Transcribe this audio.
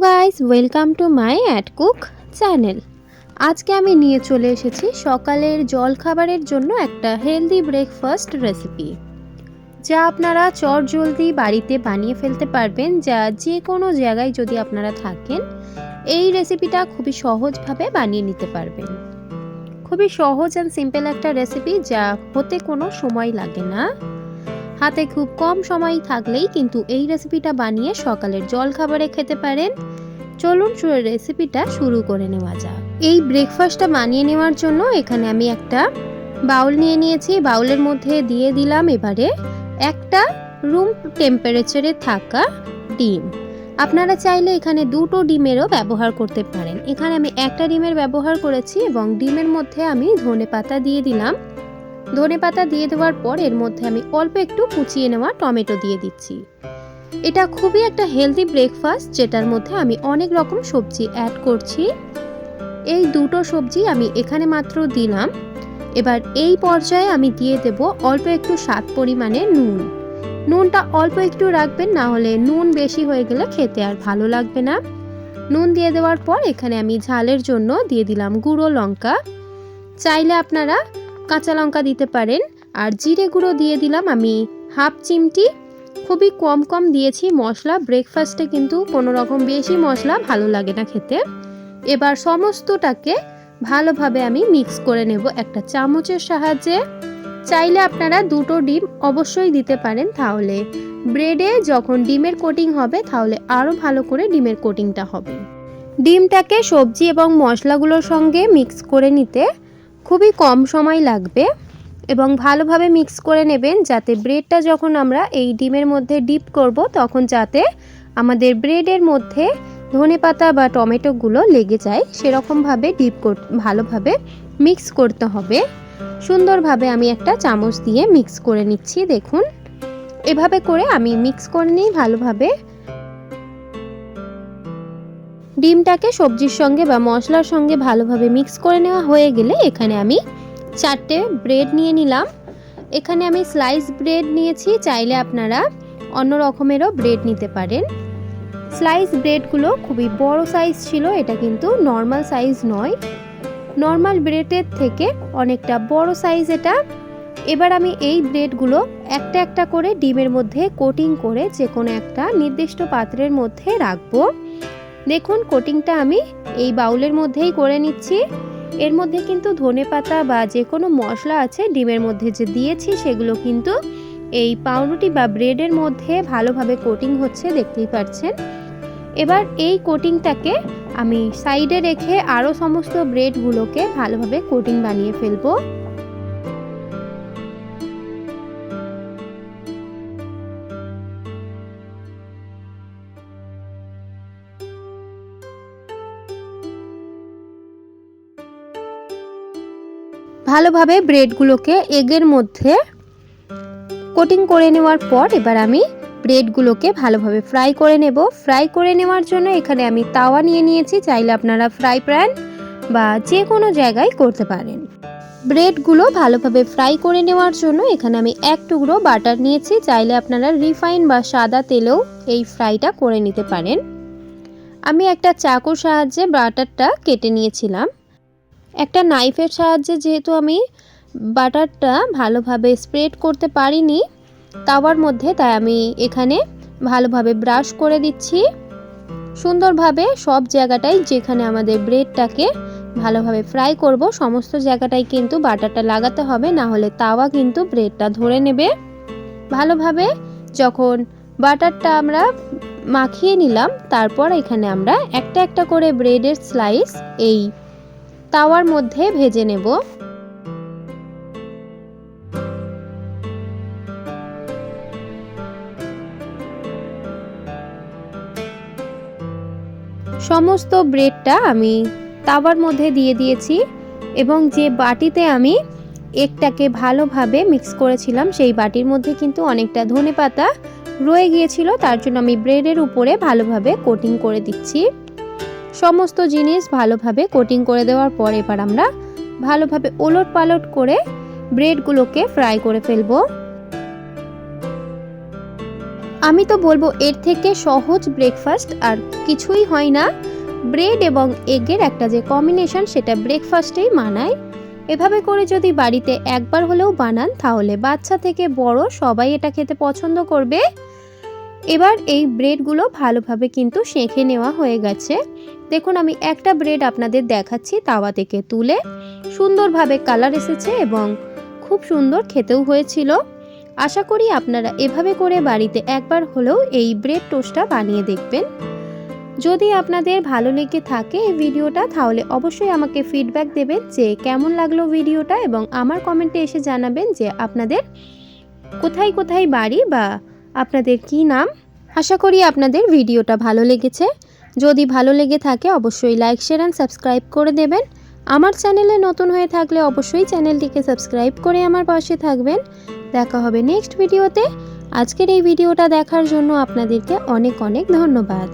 Guys, welcome to my at cook channel. আজকে আমি নিয়ে চলে এসেছি সকালের জলখাবারের জন্য একটা হেলদি ব্রেকফাস্ট রেসিপি, যা আপনারা চটজলদি বাড়িতে বানিয়ে ফেলতে পারবেন। যা যে কোনো জায়গায় যদি আপনারা থাকেন, এই রেসিপিটা খুবই সহজভাবে বানিয়ে নিতে পারবেন। খুবই সহজ অ্যান্ড সিম্পল একটা রেসিপি, যা হতে কোনো সময় লাগে না। হাতে খুব কম সময় থাকলেই কিন্তু এই রেসিপিটা বানিয়ে সকালের জলখাবারে খেতে পারেন। চলুন রেসিপিটা শুরু করে নেওয়া যাক। এই ব্রেকফাস্টটা বানিয়ে নেওয়ার জন্য এখানে আমি একটা বাউল নিয়ে নিয়েছি। বাউলের মধ্যে দিয়ে দিলাম এবারে একটা রুম টেম্পারেচারে থাকা ডিম। আপনারা চাইলে এখানে দুটো ডিমেরও ব্যবহার করতে পারেন। এখানে আমি একটা ডিমের ব্যবহার করেছি এবং ডিমের মধ্যে আমি ধনেপাতা দিয়ে দিলাম। ধনেপাতা দিয়ে দেওয়ার পর এর মধ্যে আমি অল্প একটু কুচিয়ে নেওয়া টমেটো দিয়ে দিচ্ছি। এটা খুবই একটা হেলদি ব্রেকফাস্ট, যেটার মধ্যে আমি অনেক রকম সবজি অ্যাড করছি। এই দুটো সবজি আমি এখানে মাত্র দিলাম। এবার এই পর্যায়ে আমি দিয়ে দেব অল্প একটু স্বাদ পরিমাণে নুন। নুনটা অল্প একটু রাখবেন, না হলে নুন বেশি হয়ে গেলে খেতে আর ভালো লাগবে না। নুন দিয়ে দেওয়ার পর এখানে আমি ঝালের জন্য দিয়ে দিলাম গুঁড়ো লঙ্কা। চাইলে আপনারা কাঁচা লঙ্কা দিতে পারেন। আর জিরে গুঁড়ো দিয়ে দিলাম আমি হাফ চিমটি। খুবই কম কম দিয়েছি মশলা। ব্রেকফাস্টে কিন্তু কোনো রকম বেশি মশলা ভালো লাগে না খেতে। এবার সমস্তটাকে ভালোভাবে আমি মিক্স করে নেব একটা চামচের সাহায্যে। চাইলে আপনারা দুটো ডিম অবশ্যই দিতে পারেন, তাহলে ব্রেডে যখন ডিমের কোটিং হবে তাহলে আরও ভালো করে ডিমের কোটিংটা হবে। ডিমটাকে সবজি এবং মশলাগুলোর সঙ্গে মিক্স করে নিতে খুবই কম সময় লাগবে এবং ভালোভাবে মিক্স করে নেবেন, যাতে ব্রেডটা যখন আমরা এই ডিমের মধ্যে ডিপ করব তখন যাতে আমাদের ব্রেডের মধ্যে ধনেপাতা বা টমেটোগুলো লেগে যায়, সেরকমভাবে ভালোভাবে মিক্স করতে হবে। সুন্দরভাবে আমি একটা চামচ দিয়ে মিক্স করে নিচ্ছি। দেখুন, এভাবে করে আমি মিক্স করে নিই ভালোভাবে। ডিমটাকে সবজির সঙ্গে বা মশলার সঙ্গে ভালোভাবে মিক্স করে নেওয়া হয়ে গেলে এখানে আমি 4টে ব্রেড নিয়ে নিলাম। এখানে আমি স্লাইস ব্রেড নিয়েছি, চাইলে আপনারা অন্য রকমেরও ব্রেড নিতে পারেন। স্লাইস ব্রেডগুলো খুবই বড় সাইজ ছিল, এটা কিন্তু নর্মাল সাইজ নয়। নর্মাল ব্রেডের থেকে অনেকটা বড় সাইজ এটা। এবার আমি এই ব্রেডগুলো একটা একটা করে ডিমের মধ্যে কোটিং করে যে কোনো একটা নির্দিষ্ট পাত্রের মধ্যে রাখবো। দেখুন, কোটিংটা আমি এই বাউলের মধ্যেই করে নিচ্ছি। এর মধ্যে কিন্তু ধনেপাতা বা যে কোনো মশলা আছে ডিমের মধ্যে যে দিয়েছি, সেগুলো কিন্তু এই পাউরুটি বা ব্রেডের মধ্যে ভালোভাবে কোটিং হচ্ছে, দেখতেই পাচ্ছেন। এবার এই কোটিংটাকে আমি সাইডে রেখে আরও সমস্ত ব্রেডগুলোকে ভালোভাবে কোটিং বানিয়ে ফেলবো। ভালোভাবে ব্রেডগুলোকে এগের মধ্যে কোটিং করে নেওয়ার পর এবার আমি ব্রেডগুলোকে ভালোভাবে ফ্রাই করে নেব। ফ্রাই করে নেওয়ার জন্য এখানে আমি তাওয়া নিয়ে নিয়েছি, চাইলে আপনারা ফ্রাই প্যান বা যে কোনো জায়গায় করতে পারেন। ব্রেডগুলো ভালোভাবে ফ্রাই করে নেওয়ার জন্য এখানে আমি এক টুকরো বাটার নিয়েছি, চাইলে আপনারা রিফাইন বা সাদা তেলেও এই ফ্রাইটা করে নিতে পারেন। আমি একটা চাকুর সাহায্যে বাটারটা কেটে নিয়েছিলাম। একটা নাইফের সাহায্যে যেহেতু আমি বাটারটা ভালোভাবে স্প্রেড করতে পারিনি তাওয়ার মধ্যে, তাই আমি এখানে ভালোভাবে ব্রাশ করে দিচ্ছি সুন্দরভাবে সব জায়গাটায়। যেখানে আমাদের ব্রেডটাকে ভালোভাবে ফ্রাই করব সমস্ত জায়গাটায় কিন্তু বাটারটা লাগাতে হবে, না হলে তাওয়া কিন্তু ব্রেডটা ধরে নেবে। ভালোভাবে যখন বাটারটা আমরা মাখিয়ে নিলাম, তারপর এখানে আমরা একটা একটা করে ব্রেডের স্লাইস এই তাওয়ার মধ্যে ভেজে নেব। সমস্ত ব্রেডটা আমি তাওয়ার মধ্যে দিয়ে দিয়েছি এবং যে বাটিতে আমি এগটাকে ভালোভাবে মিক্স করেছিলাম, সেই বাটির মধ্যে কিন্তু অনেকটা ধনেপাতা রয়ে গিয়েছিল, তার জন্য আমি ব্রেডের উপরে ভালোভাবে কোটিং করে দিচ্ছি। সমস্ত জিনিস ভালোভাবে কোটিং করে দেওয়ার পর এবার আমরা ভালোভাবে ওলট পালট করে ব্রেডগুলোকে ফ্রাই করে ফেলবো। আমি তো বলবো এর থেকে সহজ ব্রেকফাস্ট আর কিছুই হয় না। ব্রেড এবং এগের একটা যে কম্বিনেশন সেটা ব্রেকফাস্টেই মানায়। এভাবে করে যদি বাড়িতে একবার হলেও বানান তাহলে বাচ্চা থেকে বড় সবাই এটা খেতে পছন্দ করবে। এবার এই ব্রেডগুলো ভালোভাবে কিন্তু সেঁকে নেওয়া হয়ে গেছে। দেখুন আমি একটা ব্রেড আপনাদের দেখাচ্ছি তাওয়া থেকে তুলে। সুন্দরভাবে কালার এসেছে এবং খুব সুন্দর খেতেও হয়েছিল। আশা করি আপনারা এভাবে করে বাড়িতে একবার হলেও এই ব্রেড টোস্টটা বানিয়ে দেখবেন। যদি আপনাদের ভালো লেগে থাকে এই ভিডিওটা তাহলে অবশ্যই আমাকে ফিডব্যাক দেবেন যে কেমন লাগলো ভিডিওটা, এবং আমার কমেন্টে এসে জানাবেন যে আপনাদের কোথায় কোথায় বাড়ি বা আপনাদের কি নাম। আশা করি আপনাদের ভিডিওটা ভালো লেগেছে। যদি ভালো লেগে থাকে অবশ্যই লাইক, শেয়ার অ্যান্ড সাবস্ক্রাইব করে দেবেন। আমার চ্যানেলে নতুন হয়ে থাকলে অবশ্যই চ্যানেলটিকে সাবস্ক্রাইব করে আমার পাশে থাকবেন। দেখা হবে নেক্সট ভিডিওতে। আজকের এই ভিডিওটা দেখার জন্য আপনাদেরকে অনেক অনেক ধন্যবাদ।